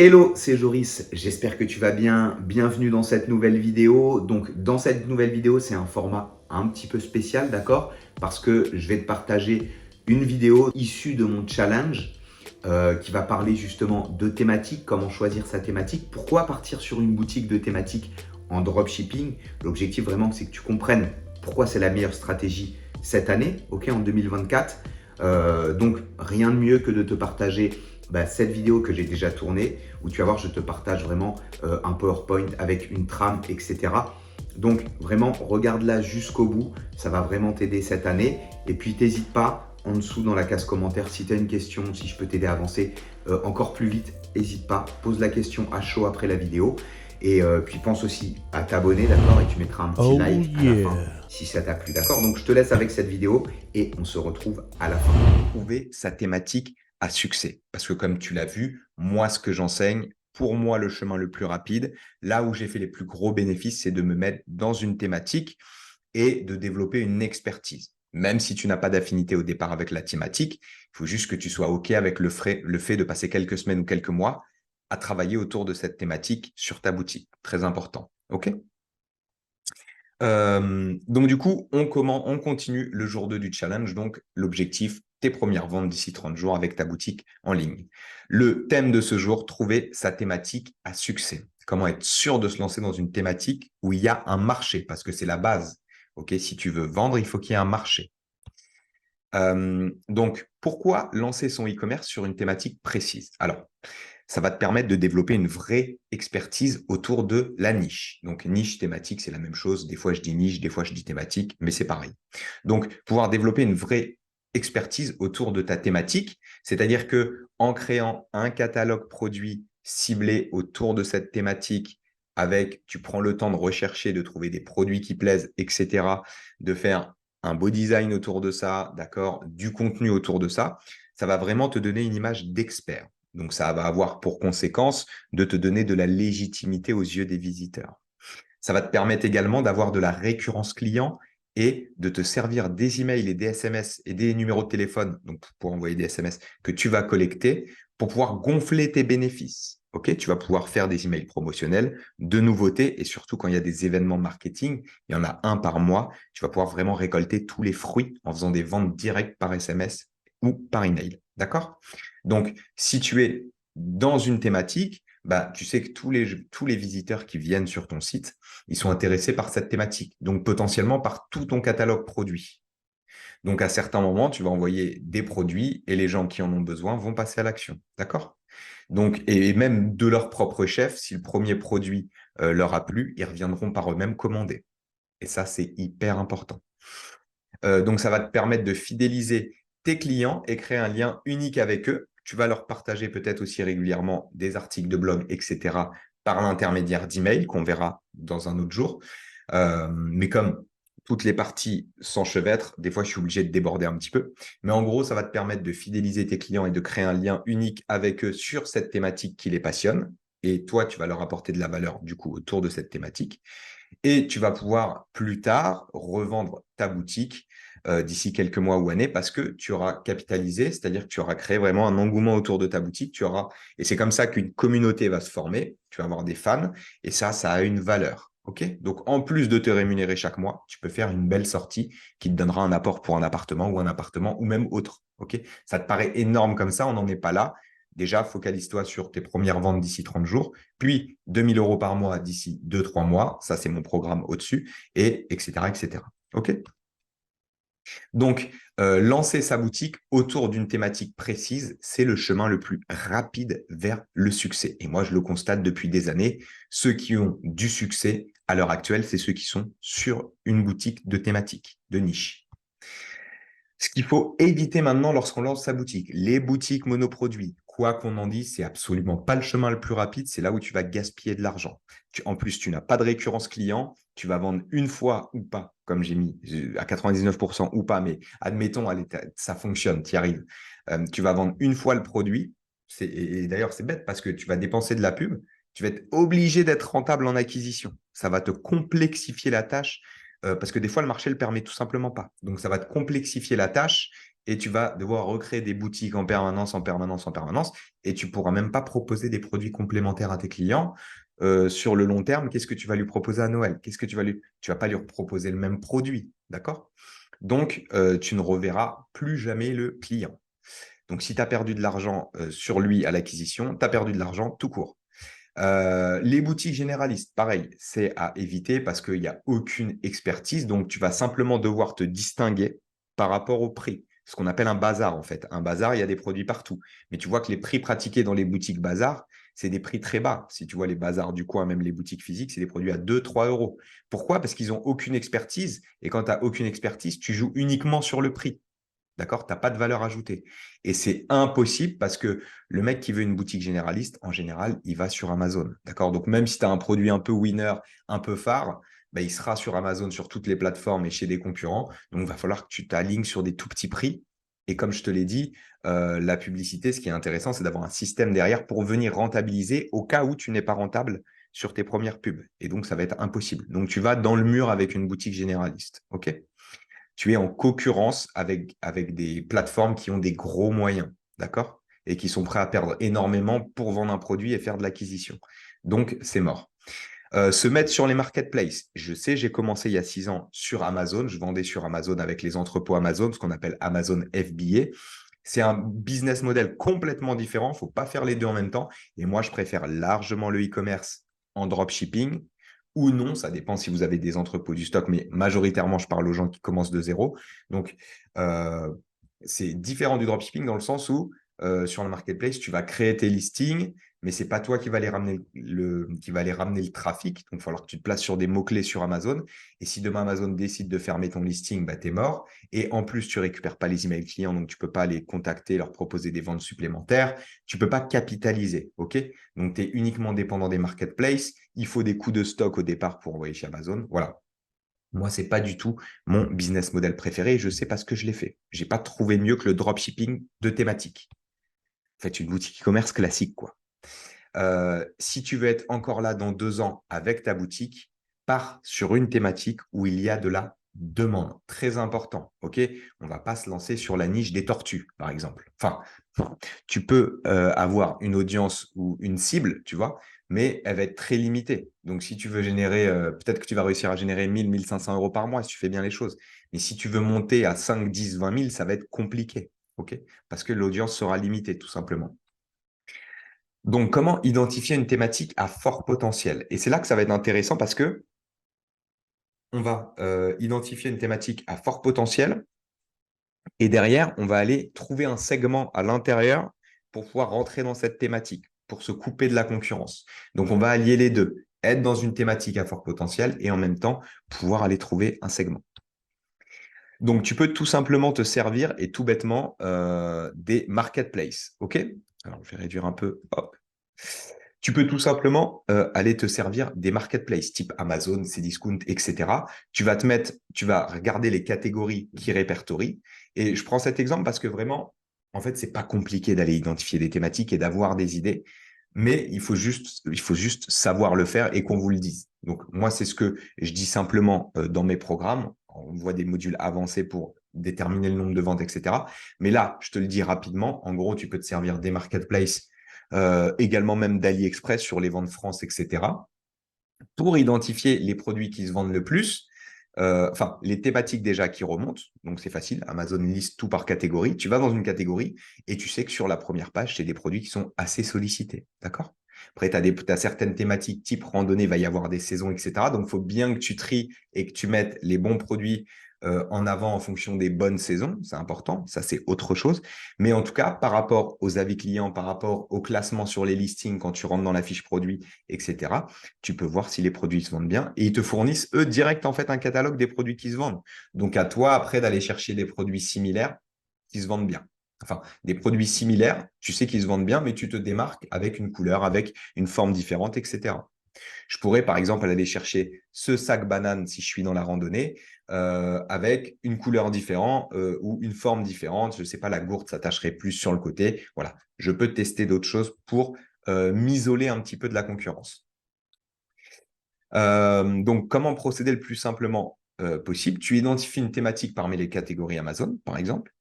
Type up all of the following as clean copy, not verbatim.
Hello, c'est Joris, j'espère que tu vas bien. Bienvenue dans cette nouvelle vidéo. Donc, dans cette nouvelle vidéo, c'est un format un petit peu spécial, d'accord? Parce que je vais te partager une vidéo issue de mon challenge qui va parler justement de thématiques, comment choisir sa thématique, pourquoi partir sur une boutique de thématiques en dropshipping. L'objectif vraiment, c'est que tu comprennes pourquoi c'est la meilleure stratégie cette année, ok, en 2024. Donc, rien de mieux que de te partager cette vidéo que j'ai déjà tournée, où tu vas voir, je te partage vraiment un PowerPoint avec une trame, etc. Donc vraiment, regarde-la jusqu'au bout, ça va vraiment t'aider cette année. Et puis, n'hésite pas en dessous dans la case commentaire, si tu as une question, si je peux t'aider à avancer encore plus vite, n'hésite pas, pose la question à chaud après la vidéo. Et puis pense aussi à t'abonner, d'accord? Et tu mettras un petit Oh like à la fin yeah. si ça t'a plu, d'accord? Donc je te laisse avec cette vidéo et on se retrouve à la fin. Trouver sa thématique à succès. Parce que comme tu l'as vu, moi, ce que j'enseigne, pour moi, le chemin le plus rapide, là où j'ai fait les plus gros bénéfices, c'est de me mettre dans une thématique et de développer une expertise. Même si tu n'as pas d'affinité au départ avec la thématique, il faut juste que tu sois OK avec le fait de passer quelques semaines ou quelques mois à travailler autour de cette thématique sur ta boutique. Très important. OK? Donc, du coup, on continue le jour 2 du challenge. Donc, l'objectif, tes premières ventes d'ici 30 jours avec ta boutique en ligne. Le thème de ce jour, trouver sa thématique à succès. Comment être sûr de se lancer dans une thématique où il y a un marché, parce que c'est la base. OK, si tu veux vendre, il faut qu'il y ait un marché. Donc, pourquoi lancer son e-commerce sur une thématique précise? Alors, ça va te permettre de développer une vraie expertise autour de la niche. Donc, niche, thématique, c'est la même chose. Des fois, je dis niche, des fois, je dis thématique, mais c'est pareil. Donc, pouvoir développer une vraie expertise autour de ta thématique, c'est-à-dire que en créant un catalogue produit ciblé autour de cette thématique, avec, tu prends le temps de rechercher, de trouver des produits qui plaisent, etc., de faire un beau design autour de ça, d'accord, du contenu autour de ça, ça va vraiment te donner une image d'expert. Donc, ça va avoir pour conséquence de te donner de la légitimité aux yeux des visiteurs. Ça va te permettre également d'avoir de la récurrence client et de te servir des emails et des SMS et des numéros de téléphone, donc pour envoyer des SMS, que tu vas collecter pour pouvoir gonfler tes bénéfices. Ok, tu vas pouvoir faire des emails promotionnels, de nouveautés et surtout quand il y a des événements marketing, il y en a un par mois, tu vas pouvoir vraiment récolter tous les fruits en faisant des ventes directes par SMS ou par email. D'accord? Donc, si tu es dans une thématique, tu sais que tous les visiteurs qui viennent sur ton site, ils sont intéressés par cette thématique, donc potentiellement par tout ton catalogue produit. Donc, à certains moments, tu vas envoyer des produits et les gens qui en ont besoin vont passer à l'action. D'accord? Donc, et même de leur propre chef, si le premier produit leur a plu, ils reviendront par eux-mêmes commander. Et ça, c'est hyper important. Donc, ça va te permettre de fidéliser tes clients et créer un lien unique avec eux. Tu vas leur partager peut-être aussi régulièrement des articles de blog, etc., par l'intermédiaire d'emails qu'on verra dans un autre jour. Mais comme toutes les parties s'enchevêtrent, des fois, je suis obligé de déborder un petit peu. Mais en gros, ça va te permettre de fidéliser tes clients et de créer un lien unique avec eux sur cette thématique qui les passionne. Et toi, tu vas leur apporter de la valeur, du coup, autour de cette thématique. Et tu vas pouvoir plus tard revendre ta boutique d'ici quelques mois ou années parce que tu auras capitalisé, c'est-à-dire que tu auras créé vraiment un engouement autour de ta boutique. Et c'est comme ça qu'une communauté va se former. Tu vas avoir des fans et ça a une valeur. OK? Donc, en plus de te rémunérer chaque mois, tu peux faire une belle sortie qui te donnera un apport pour un appartement ou même autre. OK? Ça te paraît énorme comme ça, on n'en est pas là. Déjà, focalise-toi sur tes premières ventes d'ici 30 jours, puis 2 000 € par mois d'ici 2-3 mois. Ça, c'est mon programme au-dessus, et etc., etc. OK? Donc, lancer sa boutique autour d'une thématique précise, c'est le chemin le plus rapide vers le succès. Et moi, je le constate depuis des années. Ceux qui ont du succès à l'heure actuelle, c'est ceux qui sont sur une boutique de thématique, de niche. Ce qu'il faut éviter maintenant lorsqu'on lance sa boutique, les boutiques monoproduits, quoi qu'on en dise, c'est absolument pas le chemin le plus rapide, c'est là où tu vas gaspiller de l'argent. En plus, tu n'as pas de récurrence client, tu vas vendre une fois ou pas, comme j'ai mis à 99% ou pas, mais admettons, allez, ça fonctionne, tu y arrives. Tu vas vendre une fois le produit, et d'ailleurs c'est bête parce que tu vas dépenser de la pub, tu vas être obligé d'être rentable en acquisition. Ça va te complexifier la tâche parce que des fois, le marché ne le permet tout simplement pas. Donc, ça va te complexifier la tâche et tu vas devoir recréer des boutiques en permanence, en permanence, en permanence, et tu ne pourras même pas proposer des produits complémentaires à tes clients. Sur le long terme, qu'est-ce que tu vas lui proposer à Noël? Qu'est-ce que tu vas pas lui proposer le même produit, d'accord? Donc, tu ne reverras plus jamais le client. Donc, si tu as perdu de l'argent sur lui à l'acquisition, tu as perdu de l'argent tout court. Les boutiques généralistes, pareil, c'est à éviter parce qu'il n'y a aucune expertise. Donc, tu vas simplement devoir te distinguer par rapport au prix. Ce qu'on appelle un bazar, en fait. Un bazar, il y a des produits partout. Mais tu vois que les prix pratiqués dans les boutiques bazar, c'est des prix très bas. Si tu vois les bazars du coin, même les boutiques physiques, c'est des produits à 2, 3 euros. Pourquoi? Parce qu'ils n'ont aucune expertise. Et quand tu n'as aucune expertise, tu joues uniquement sur le prix. D'accord? Tu n'as pas de valeur ajoutée. Et c'est impossible parce que le mec qui veut une boutique généraliste, en général, il va sur Amazon. D'accord? Donc, même si tu as un produit un peu winner, un peu phare, ben, il sera sur Amazon, sur toutes les plateformes et chez des concurrents. Donc, il va falloir que tu t'alignes sur des tout petits prix. Et comme je te l'ai dit, la publicité, ce qui est intéressant, c'est d'avoir un système derrière pour venir rentabiliser au cas où tu n'es pas rentable sur tes premières pubs. Et donc, ça va être impossible. Donc, tu vas dans le mur avec une boutique généraliste. OK? Tu es en concurrence avec des plateformes qui ont des gros moyens, d'accord? Et qui sont prêts à perdre énormément pour vendre un produit et faire de l'acquisition. Donc, c'est mort. Se mettre sur les marketplaces. Je sais, j'ai commencé il y a 6 ans sur Amazon. Je vendais sur Amazon avec les entrepôts Amazon, ce qu'on appelle Amazon FBA. C'est un business model complètement différent. Il ne faut pas faire les deux en même temps. Et moi, je préfère largement le e-commerce en dropshipping ou non. Ça dépend si vous avez des entrepôts du stock, mais majoritairement, je parle aux gens qui commencent de zéro. Donc, euh, c'est différent du dropshipping dans le sens où sur le marketplace, tu vas créer tes listings, mais ce n'est pas toi qui va les ramener qui va les ramener le trafic. Donc, il va falloir que tu te places sur des mots-clés sur Amazon. Et si demain Amazon décide de fermer ton listing, bah, tu es mort. Et en plus, tu ne récupères pas les emails clients, donc tu ne peux pas les contacter, leur proposer des ventes supplémentaires. Tu ne peux pas capitaliser. OK? Donc, tu es uniquement dépendant des marketplaces. Il faut des coûts de stock au départ pour envoyer chez Amazon. Voilà. Moi, ce n'est pas du tout mon business model préféré et je sais parce que je l'ai fait. Je n'ai pas trouvé mieux que le dropshipping de thématique. En fait, une boutique e-commerce classique, quoi. Si tu veux être encore là dans 2 ans avec ta boutique, pars sur une thématique où il y a de la demande. Très important, ok? On ne va pas se lancer sur la niche des tortues, par exemple. Enfin, tu peux avoir une audience ou une cible, tu vois, mais elle va être très limitée. Donc, si tu veux générer, peut-être que tu vas réussir à générer 1000, 1500 euros par mois si tu fais bien les choses. Mais si tu veux monter à 5, 10, 20 000, ça va être compliqué, ok? Parce que l'audience sera limitée, tout simplement. Donc, comment identifier une thématique à fort potentiel? Et c'est là que ça va être intéressant parce que on va identifier une thématique à fort potentiel et derrière, on va aller trouver un segment à l'intérieur pour pouvoir rentrer dans cette thématique, pour se couper de la concurrence. Donc, on va allier les deux, être dans une thématique à fort potentiel et en même temps pouvoir aller trouver un segment. Donc, tu peux tout simplement te servir et tout bêtement des marketplaces. OK? Alors, je vais réduire un peu. Hop. Tu peux tout simplement aller te servir des marketplaces type Amazon, Cdiscount, etc. Tu vas regarder les catégories qui répertorient. Et je prends cet exemple parce que vraiment, en fait, c'est pas compliqué d'aller identifier des thématiques et d'avoir des idées, mais il faut juste savoir le faire et qu'on vous le dise. Donc, moi, c'est ce que je dis simplement dans mes programmes. On voit des modules avancés pour déterminer le nombre de ventes, etc. Mais là, je te le dis rapidement. En gros, tu peux te servir des marketplaces également même d'AliExpress sur les ventes France, etc., pour identifier les produits qui se vendent le plus, enfin, les thématiques déjà qui remontent. Donc, c'est facile. Amazon liste tout par catégorie. Tu vas dans une catégorie et tu sais que sur la première page, c'est des produits qui sont assez sollicités. D'accord? Après, tu as certaines thématiques type randonnée, il va y avoir des saisons, etc. Donc, il faut bien que tu tries et que tu mettes les bons produits en avant en fonction des bonnes saisons. C'est important. Ça, c'est autre chose. Mais en tout cas, par rapport aux avis clients, par rapport au classement sur les listings quand tu rentres dans la fiche produit, etc., tu peux voir si les produits se vendent bien et ils te fournissent, eux, direct, en fait, un catalogue des produits qui se vendent. Donc, à toi, après, d'aller chercher des produits similaires qui se vendent bien. Enfin, des produits similaires, tu sais qu'ils se vendent bien, mais tu te démarques avec une couleur, avec une forme différente, etc. Je pourrais, par exemple, aller chercher ce sac banane si je suis dans la randonnée avec une couleur différente ou une forme différente. Je ne sais pas, la gourde s'attacherait plus sur le côté. Voilà, je peux tester d'autres choses pour m'isoler un petit peu de la concurrence. Donc, comment procéder le plus simplement possible? Tu identifies une thématique parmi les catégories Amazon, par exemple.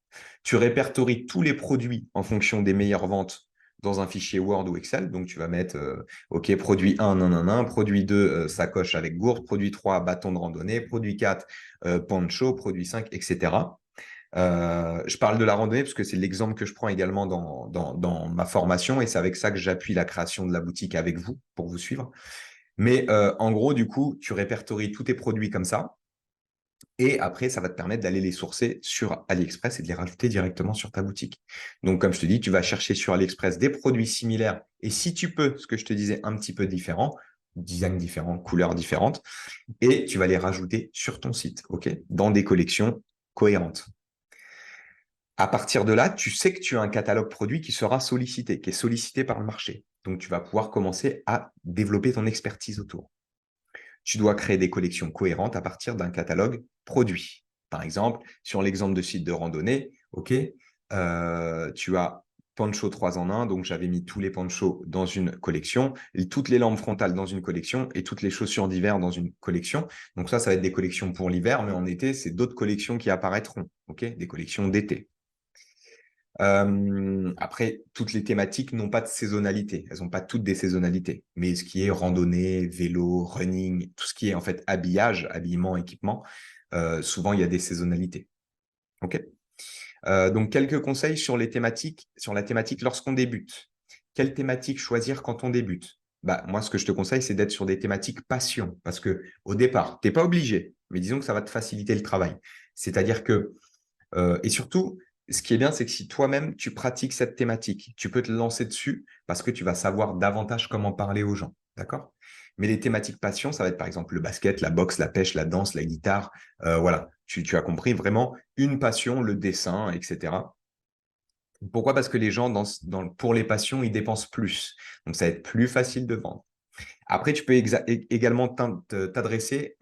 Tu répertories tous les produits en fonction des meilleures ventes dans un fichier Word ou Excel. Donc, tu vas mettre, OK, produit 1, nan, produit 2, sacoche avec gourde, produit 3, bâton de randonnée, produit 4, poncho, produit 5, etc. Je parle de la randonnée parce que c'est l'exemple que je prends également dans ma formation et c'est avec ça que j'appuie la création de la boutique avec vous pour vous suivre. Mais en gros, du coup, tu répertories tous tes produits comme ça. Et après, ça va te permettre d'aller les sourcer sur AliExpress et de les rajouter directement sur ta boutique. Donc, comme je te dis, tu vas chercher sur AliExpress des produits similaires. Et si tu peux, ce que je te disais, un petit peu différent, design différent, couleurs différentes, et tu vas les rajouter sur ton site, OK, dans des collections cohérentes. À partir de là, tu sais que tu as un catalogue produit qui sera sollicité, qui est sollicité par le marché. Donc, tu vas pouvoir commencer à développer ton expertise autour. Tu dois créer des collections cohérentes à partir d'un catalogue produit. Par exemple, sur l'exemple de site de randonnée, OK, tu as poncho 3 en 1, donc j'avais mis tous les ponchos dans une collection, toutes les lampes frontales dans une collection et toutes les chaussures d'hiver dans une collection. Donc ça va être des collections pour l'hiver, mais en été, c'est d'autres collections qui apparaîtront, OK, des collections d'été. Après, toutes les thématiques n'ont pas de saisonnalité. Elles n'ont pas toutes des saisonnalités. Mais ce qui est randonnée, vélo, running, tout ce qui est en fait habillage, habillement, équipement, souvent il y a des saisonnalités. OK. Donc, quelques conseils sur les thématiques, sur la thématique lorsqu'on débute. Quelle thématique choisir quand on débute? Bah, moi, ce que je te conseille, c'est d'être sur des thématiques passion. Parce que au départ, tu n'es pas obligé, mais disons que ça va te faciliter le travail. C'est-à-dire que et surtout, ce qui est bien, c'est que si toi-même, tu pratiques cette thématique, tu peux te lancer dessus parce que tu vas savoir davantage comment parler aux gens. D'accord? Mais les thématiques passion, ça va être par exemple le basket, la boxe, la pêche, la danse, la guitare. Voilà, tu as compris vraiment une passion, le dessin, etc. Pourquoi? Parce que les gens, pour les passions, ils dépensent plus. Donc, ça va être plus facile de vendre. Après, tu peux également t'adresser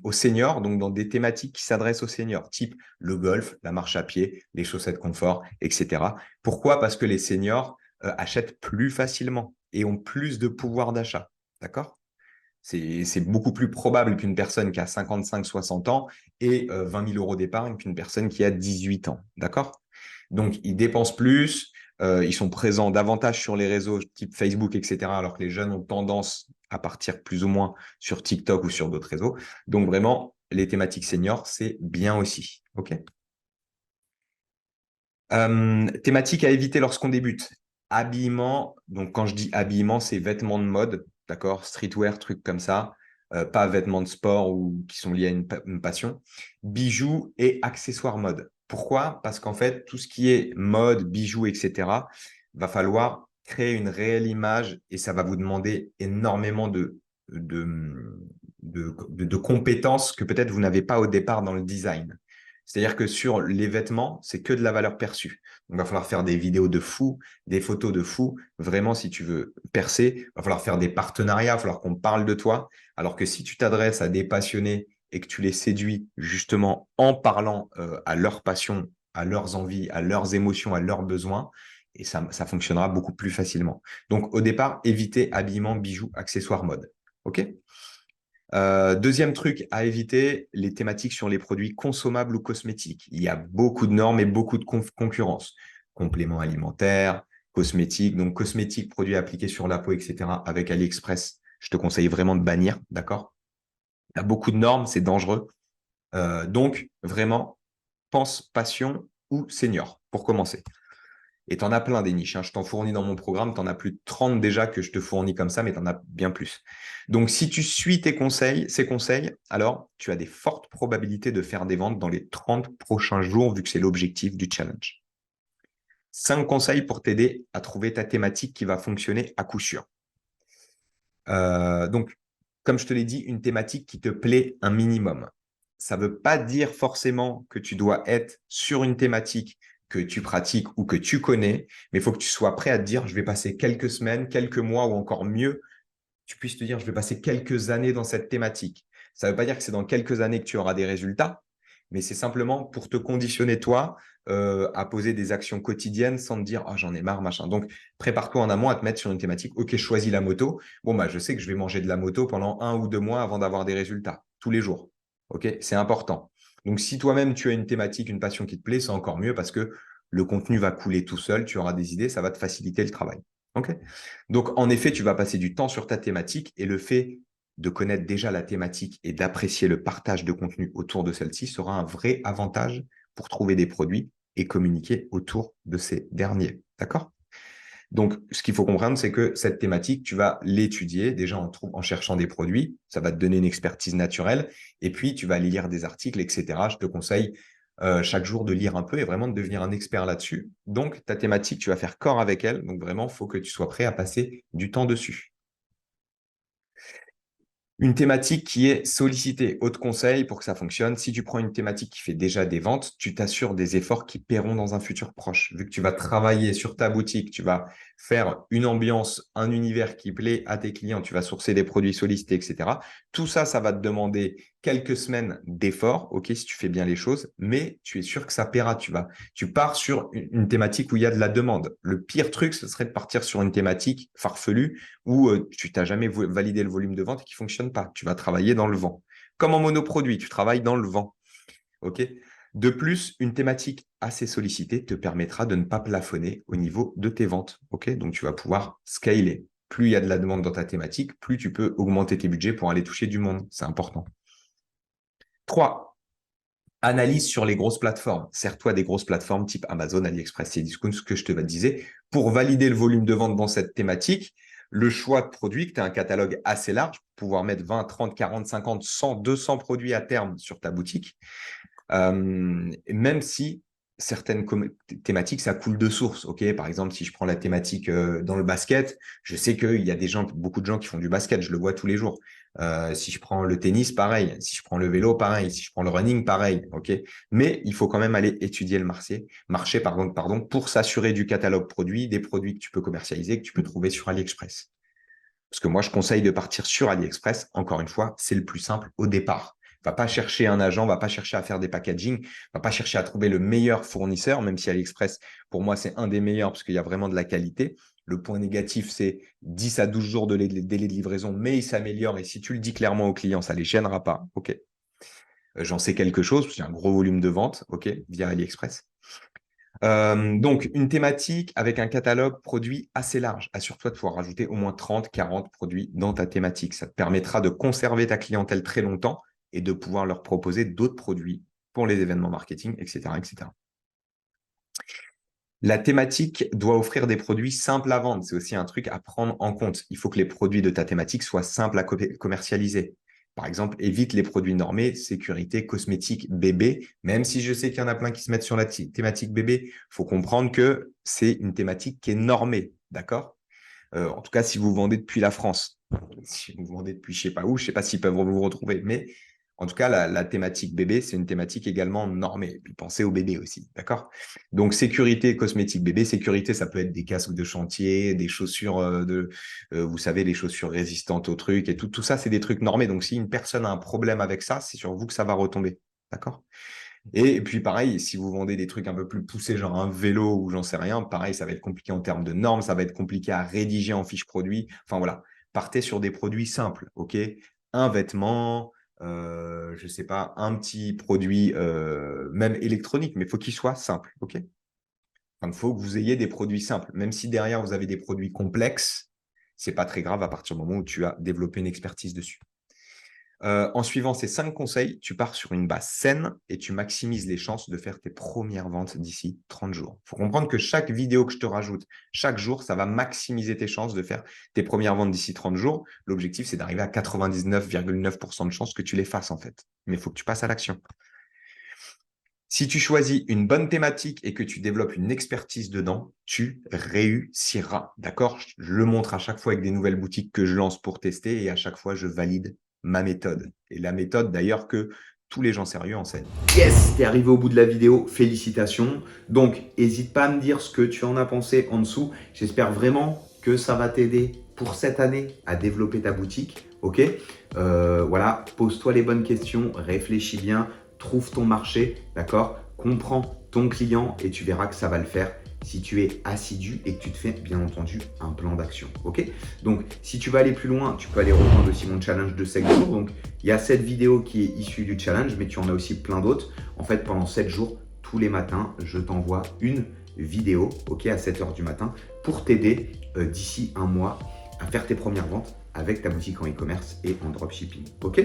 aux seniors, donc dans des thématiques qui s'adressent aux seniors, type le golf, la marche à pied, les chaussettes confort, etc. Pourquoi? Parce que les seniors achètent plus facilement et ont plus de pouvoir d'achat. D'accord? C'est beaucoup plus probable qu'une personne qui a 55-60 ans ait 20 000 euros d'épargne qu'une personne qui a 18 ans. D'accord? Donc, ils dépensent plus, ils sont présents davantage sur les réseaux type Facebook, etc., alors que les jeunes ont tendance à partir plus ou moins sur TikTok ou sur d'autres réseaux. Donc, vraiment, les thématiques seniors, c'est bien aussi. OK? Thématique à éviter lorsqu'on débute. Habillement. Donc, quand je dis habillement, c'est vêtements de mode, d'accord? Streetwear, trucs comme ça. Pas vêtements de sport ou qui sont liés à une passion. Bijoux et accessoires mode. Pourquoi? Parce qu'en fait, tout ce qui est mode, bijoux, etc., va falloir créer une réelle image et ça va vous demander énormément de, de compétences que peut-être vous n'avez pas au départ dans le design. C'est-à-dire que sur les vêtements, c'est que de la valeur perçue. Donc, il va falloir faire des vidéos de fou, des photos de fou. Vraiment, si tu veux percer, il va falloir faire des partenariats, il va falloir qu'on parle de toi. Alors que si tu t'adresses à des passionnés et que tu les séduis justement en parlant à leur passion, à leurs envies, à leurs émotions, à leurs besoins, et ça fonctionnera beaucoup plus facilement. Donc, au départ, évitez habillement, bijoux, accessoires, mode. OK? Deuxième truc à éviter, les thématiques sur les produits consommables ou cosmétiques. Il y a beaucoup de normes et beaucoup de concurrence. Compléments alimentaires, cosmétiques. Donc, cosmétiques, produits appliqués sur la peau, etc. Avec AliExpress, je te conseille vraiment de bannir, d'accord? Il y a beaucoup de normes, c'est dangereux. Donc, vraiment, pense passion ou senior pour commencer. Et tu en as plein des niches, hein. Je t'en fournis dans mon programme, tu en as plus de 30 déjà que je te fournis comme ça, mais tu en as bien plus. Donc, si tu suis ces conseils, alors tu as des fortes probabilités de faire des ventes dans les 30 prochains jours, vu que c'est l'objectif du challenge. 5 conseils pour t'aider à trouver ta thématique qui va fonctionner à coup sûr. Donc, comme je te l'ai dit, une thématique qui te plaît un minimum. Ça ne veut pas dire forcément que tu dois être sur une thématique que tu pratiques ou que tu connais, mais il faut que tu sois prêt à te dire, je vais passer quelques semaines, quelques mois ou encore mieux, tu puisses te dire, je vais passer quelques années dans cette thématique. Ça ne veut pas dire que c'est dans quelques années que tu auras des résultats, mais c'est simplement pour te conditionner toi à poser des actions quotidiennes sans te dire, ah, j'en ai marre, machin. Donc, prépare-toi en amont à te mettre sur une thématique. Ok, je choisis la moto. Bon, bah, je sais que je vais manger de la moto pendant 1 ou 2 mois avant d'avoir des résultats, tous les jours. Ok, c'est important. Donc, si toi-même, tu as une thématique, une passion qui te plaît, c'est encore mieux parce que le contenu va couler tout seul, tu auras des idées, ça va te faciliter le travail. OK? Donc, en effet, tu vas passer du temps sur ta thématique et le fait de connaître déjà la thématique et d'apprécier le partage de contenu autour de celle-ci sera un vrai avantage pour trouver des produits et communiquer autour de ces derniers. D'accord? Donc, ce qu'il faut comprendre, c'est que cette thématique, tu vas l'étudier déjà en cherchant des produits. Ça va te donner une expertise naturelle. Et puis, tu vas aller lire des articles, etc. Je te conseille chaque jour de lire un peu et vraiment de devenir un expert là-dessus. Donc, ta thématique, tu vas faire corps avec elle. Donc, vraiment, il faut que tu sois prêt à passer du temps dessus. Une thématique qui est sollicitée. Autre conseil pour que ça fonctionne, si tu prends une thématique qui fait déjà des ventes, tu t'assures des efforts qui paieront dans un futur proche. Vu que tu vas travailler sur ta boutique, tu vas faire une ambiance, un univers qui plaît à tes clients, tu vas sourcer des produits sollicités, etc. Tout ça, ça va te demander quelques semaines d'efforts, ok, si tu fais bien les choses, mais tu es sûr que ça paiera. Tu pars sur une thématique où il y a de la demande. Le pire truc, ce serait de partir sur une thématique farfelue où tu n'as jamais validé le volume de vente et qui ne fonctionne pas. Tu vas travailler dans le vent. Comme en monoproduit, tu travailles dans le vent. OK? De plus, une thématique assez sollicitée te permettra de ne pas plafonner au niveau de tes ventes. OK? Donc, tu vas pouvoir scaler. Plus il y a de la demande dans ta thématique, plus tu peux augmenter tes budgets pour aller toucher du monde. C'est important. 3. Analyse sur les grosses plateformes. Sers-toi des grosses plateformes type Amazon, AliExpress, Cdiscount, ce que je te disais, pour valider le volume de vente dans cette thématique, le choix de produits, que tu as un catalogue assez large, pour pouvoir mettre 20, 30, 40, 50, 100, 200 produits à terme sur ta boutique. Même si certaines thématiques, ça coule de source. Ok, par exemple, si je prends la thématique dans le basket, je sais qu'il y a beaucoup de gens qui font du basket, je le vois tous les jours. Si je prends le tennis, pareil. Si je prends le vélo, pareil. Si je prends le running, pareil. Ok, mais il faut quand même aller étudier le marché pardon, pour s'assurer du catalogue produit, des produits que tu peux commercialiser, que tu peux trouver sur AliExpress. Parce que moi, je conseille de partir sur AliExpress. Encore une fois, c'est le plus simple au départ. Va pas chercher un agent, va pas chercher à faire des packaging, va pas chercher à trouver le meilleur fournisseur, même si AliExpress, pour moi, c'est un des meilleurs parce qu'il y a vraiment de la qualité. Le point négatif, c'est 10 à 12 jours de délai de livraison, mais il s'améliore. Et si tu le dis clairement aux clients, ça ne les gênera pas. OK. J'en sais quelque chose, parce qu'il y a un gros volume de vente, OK, via AliExpress. Donc, une thématique avec un catalogue produit assez large. Assure-toi de pouvoir rajouter au moins 30, 40 produits dans ta thématique. Ça te permettra de conserver ta clientèle très longtemps et de pouvoir leur proposer d'autres produits pour les événements marketing, etc., etc. La thématique doit offrir des produits simples à vendre. C'est aussi un truc à prendre en compte. Il faut que les produits de ta thématique soient simples à commercialiser. Par exemple, évite les produits normés, sécurité, cosmétique, bébé. Même si je sais qu'il y en a plein qui se mettent sur la thématique bébé, il faut comprendre que c'est une thématique qui est normée. D'accord? En tout cas, si vous vendez depuis la France. Si vous vendez depuis je ne sais pas où, je ne sais pas s'ils peuvent vous retrouver. Mais en tout cas, la thématique bébé, c'est une thématique également normée. Et puis pensez au bébé aussi, d'accord? Donc, sécurité, cosmétique bébé. Sécurité, ça peut être des casques de chantier, des chaussures vous savez, les chaussures résistantes aux trucs et tout ça, c'est des trucs normés. Donc, si une personne a un problème avec ça, c'est sur vous que ça va retomber, d'accord? Et puis, pareil, si vous vendez des trucs un peu plus poussés, genre un vélo ou j'en sais rien, pareil, ça va être compliqué en termes de normes, ça va être compliqué à rédiger en fiche produit. Enfin, voilà, partez sur des produits simples, OK? Un vêtement, je ne sais pas, un petit produit, même électronique, mais il faut qu'il soit simple, OK? Enfin, il faut que vous ayez des produits simples. Même si derrière, vous avez des produits complexes, ce n'est pas très grave à partir du moment où tu as développé une expertise dessus. En suivant ces 5 conseils, tu pars sur une base saine et tu maximises les chances de faire tes premières ventes d'ici 30 jours. Il faut comprendre que chaque vidéo que je te rajoute, chaque jour, ça va maximiser tes chances de faire tes premières ventes d'ici 30 jours. L'objectif, c'est d'arriver à 99,9% de chances que tu les fasses en fait. Mais il faut que tu passes à l'action. Si tu choisis une bonne thématique et que tu développes une expertise dedans, tu réussiras. D'accord? Je le montre à chaque fois avec des nouvelles boutiques que je lance pour tester et à chaque fois, je valide ma méthode. Et la méthode d'ailleurs que tous les gens sérieux enseignent. Yes, t'es arrivé au bout de la vidéo, félicitations. Donc, n'hésite pas à me dire ce que tu en as pensé en dessous. J'espère vraiment que ça va t'aider pour cette année à développer ta boutique. Ok, voilà, pose-toi les bonnes questions, réfléchis bien, trouve ton marché, d'accord? Comprends ton client et tu verras que ça va le faire si tu es assidu et que tu te fais bien entendu un plan d'action. Ok? Donc si tu veux aller plus loin, tu peux aller rejoindre aussi mon challenge de 7 jours. Donc il y a cette vidéo qui est issue du challenge, mais tu en as aussi plein d'autres. En fait, pendant 7 jours, tous les matins, je t'envoie une vidéo, ok, à 7 h du matin pour t'aider d'ici un mois à faire tes premières ventes avec ta boutique en e-commerce et en dropshipping. Ok?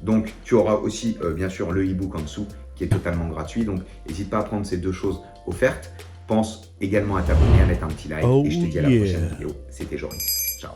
Donc, tu auras aussi, bien sûr, le e-book en dessous qui est totalement gratuit. Donc, n'hésite pas à prendre ces deux choses offertes. Pense également à t'abonner, à mettre un petit like. Et je te dis à la prochaine vidéo. C'était Joris. Ciao.